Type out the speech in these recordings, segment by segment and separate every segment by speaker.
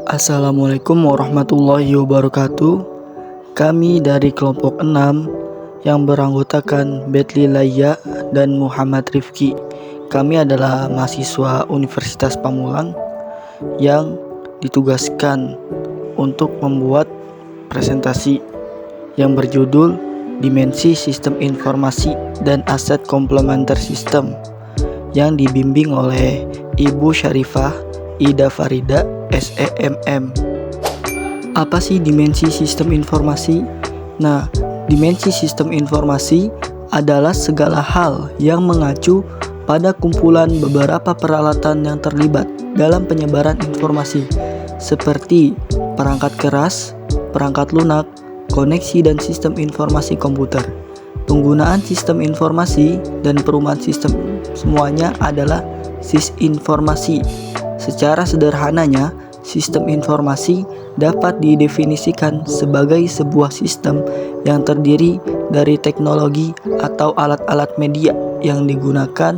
Speaker 1: Assalamualaikum warahmatullahi wabarakatuh. Kami dari kelompok 6 yang beranggotakan Betli Laya dan Muhammad Rifki. Kami adalah mahasiswa Universitas Pamulang yang ditugaskan untuk membuat presentasi yang berjudul Dimensi Sistem Informasi dan Aset Komplementer Sistem yang dibimbing oleh Ibu Syarifah Ida Farida SEMM. Apa sih dimensi sistem informasi? Nah, dimensi sistem informasi adalah segala hal yang mengacu pada kumpulan beberapa peralatan yang terlibat dalam penyebaran informasi seperti perangkat keras, perangkat lunak, koneksi dan sistem informasi komputer. Penggunaan sistem informasi dan perumahan sistem semuanya adalah sisinformasi. Secara sederhananya, sistem informasi dapat didefinisikan sebagai sebuah sistem yang terdiri dari teknologi atau alat-alat media yang digunakan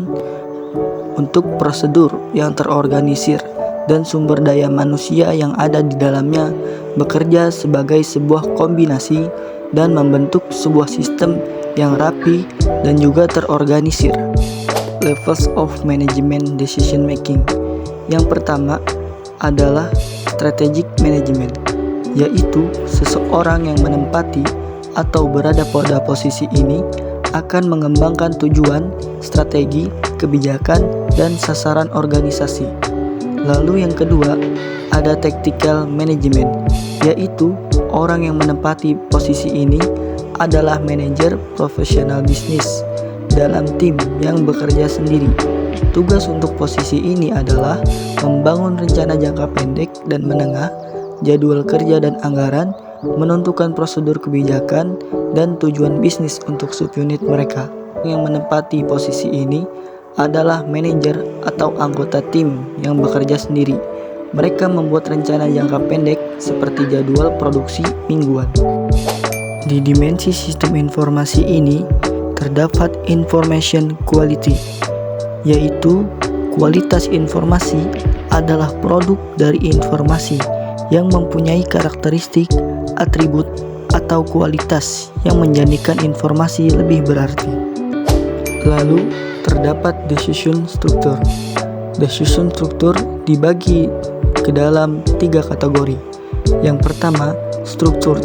Speaker 1: untuk prosedur yang terorganisir dan sumber daya manusia yang ada di dalamnya bekerja sebagai sebuah kombinasi dan membentuk sebuah sistem yang rapi dan juga terorganisir. Levels of Management Decision Making. Yang pertama adalah strategic management, yaitu seseorang yang menempati atau berada pada posisi ini akan mengembangkan tujuan, strategi, kebijakan, dan sasaran organisasi. Lalu yang kedua ada tactical management, yaitu orang yang menempati posisi ini adalah manajer profesional bisnis dalam tim yang bekerja sendiri. Tugas untuk posisi ini adalah membangun rencana jangka pendek dan menengah, jadwal kerja dan anggaran, menentukan prosedur kebijakan, dan tujuan bisnis untuk subunit mereka. Yang menempati posisi ini adalah manajer atau anggota tim yang bekerja sendiri. Mereka membuat rencana jangka pendek seperti jadwal produksi mingguan. Di dimensi sistem informasi ini terdapat information quality, yaitu kualitas informasi adalah produk dari informasi yang mempunyai karakteristik, atribut, atau kualitas yang menjadikan informasi lebih berarti. Lalu terdapat decision structure. Decision structure dibagi ke dalam 3 kategori. Yang pertama, structure,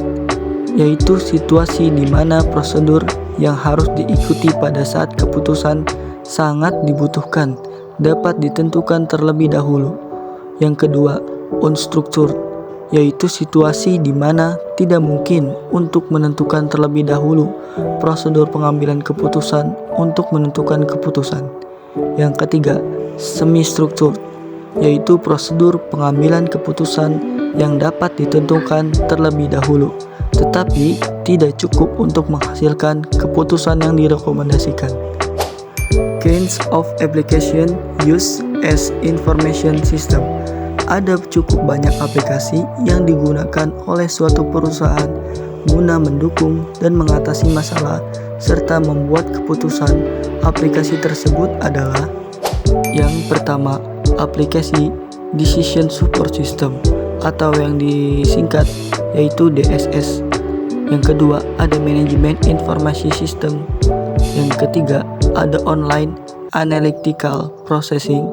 Speaker 1: yaitu situasi di mana prosedur yang harus diikuti pada saat keputusan sangat dibutuhkan dapat ditentukan terlebih dahulu. Yang kedua, unstructured, yaitu situasi di mana tidak mungkin untuk menentukan terlebih dahulu prosedur pengambilan keputusan untuk menentukan keputusan. Yang ketiga, semi-structured, yaitu prosedur pengambilan keputusan yang dapat ditentukan terlebih dahulu tetapi tidak cukup untuk menghasilkan keputusan yang direkomendasikan. Kinds of application used as information system. Ada cukup banyak aplikasi yang digunakan oleh suatu perusahaan guna mendukung dan mengatasi masalah serta membuat keputusan. Aplikasi tersebut adalah yang pertama, aplikasi Decision Support System atau yang disingkat yaitu DSS. Yang kedua ada Management Information System. Yang ketiga ada Online Analytical Processing.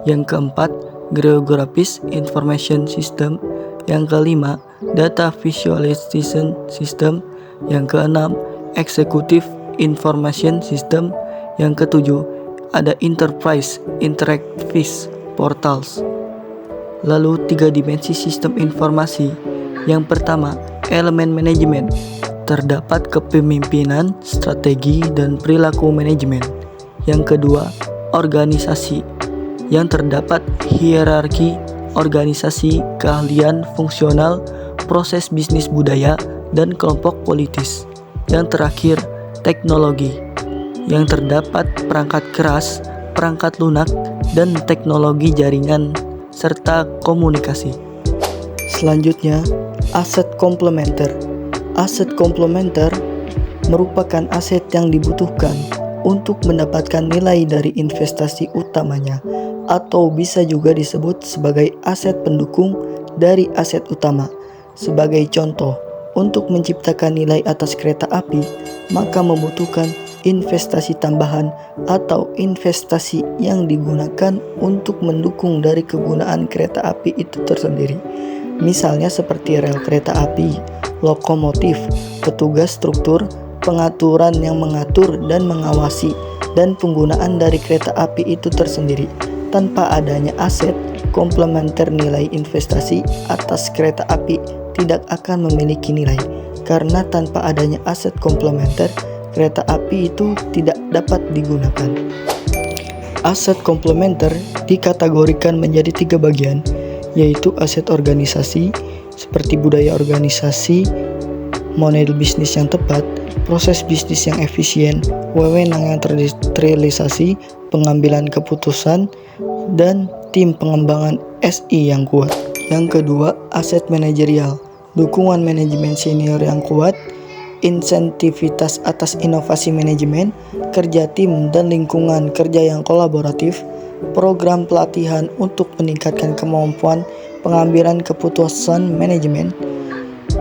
Speaker 1: Yang keempat Geographic Information System. Yang kelima Data Visualization System. Yang keenam Executive Information System. Yang ketujuh ada Enterprise Interactive Portals. Lalu 3 dimensi sistem informasi. Yang pertama, elemen manajemen. Terdapat kepemimpinan, strategi, dan perilaku manajemen. Yang kedua, organisasi. Yang terdapat hierarki, organisasi, keahlian fungsional, proses bisnis budaya, dan kelompok politis. Yang terakhir, teknologi. Yang terdapat perangkat keras, perangkat lunak, dan teknologi jaringan serta komunikasi. Selanjutnya, aset komplementer. Aset komplementer merupakan aset yang dibutuhkan untuk mendapatkan nilai dari investasi utamanya, atau bisa juga disebut sebagai aset pendukung dari aset utama. Sebagai contoh, untuk menciptakan nilai atas kereta api, maka membutuhkan investasi tambahan atau investasi yang digunakan untuk mendukung dari kegunaan kereta api itu tersendiri. Misalnya seperti rel kereta api, lokomotif, petugas struktur, pengaturan yang mengatur dan mengawasi, dan penggunaan dari kereta api itu tersendiri. Tanpa adanya aset komplementer, nilai investasi atas kereta api tidak akan memiliki nilai, karena tanpa adanya aset komplementer, kereta api itu tidak dapat digunakan. Aset komplementer dikategorikan menjadi 3 bagian, yaitu aset organisasi seperti budaya organisasi, model bisnis yang tepat, proses bisnis yang efisien, wewenang yang terrealisasi, pengambilan keputusan, dan tim pengembangan SI yang kuat. Yang kedua, aset manajerial, dukungan manajemen senior yang kuat, insentivitas atas inovasi manajemen, kerja tim dan lingkungan kerja yang kolaboratif, program pelatihan untuk meningkatkan kemampuan pengambilan keputusan manajemen,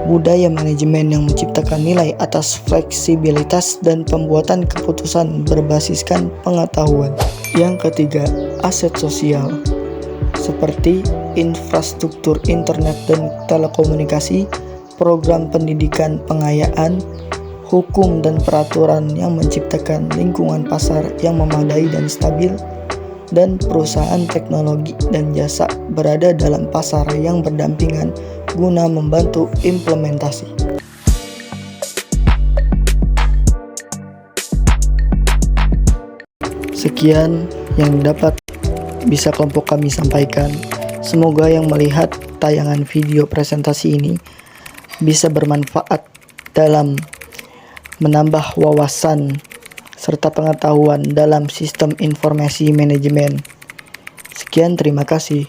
Speaker 1: budaya manajemen yang menciptakan nilai atas fleksibilitas dan pembuatan keputusan berbasiskan pengetahuan. Yang ketiga, aset sosial, seperti infrastruktur internet dan telekomunikasi, program pendidikan pengayaan, hukum dan peraturan yang menciptakan lingkungan pasar yang memadai dan stabil, dan perusahaan teknologi dan jasa berada dalam pasar yang berdampingan guna membantu implementasi. Sekian yang dapat bisa kelompok kami sampaikan. Semoga yang melihat tayangan video presentasi ini bisa bermanfaat dalam menambah wawasan serta pengetahuan dalam sistem informasi manajemen. Sekian, terima kasih.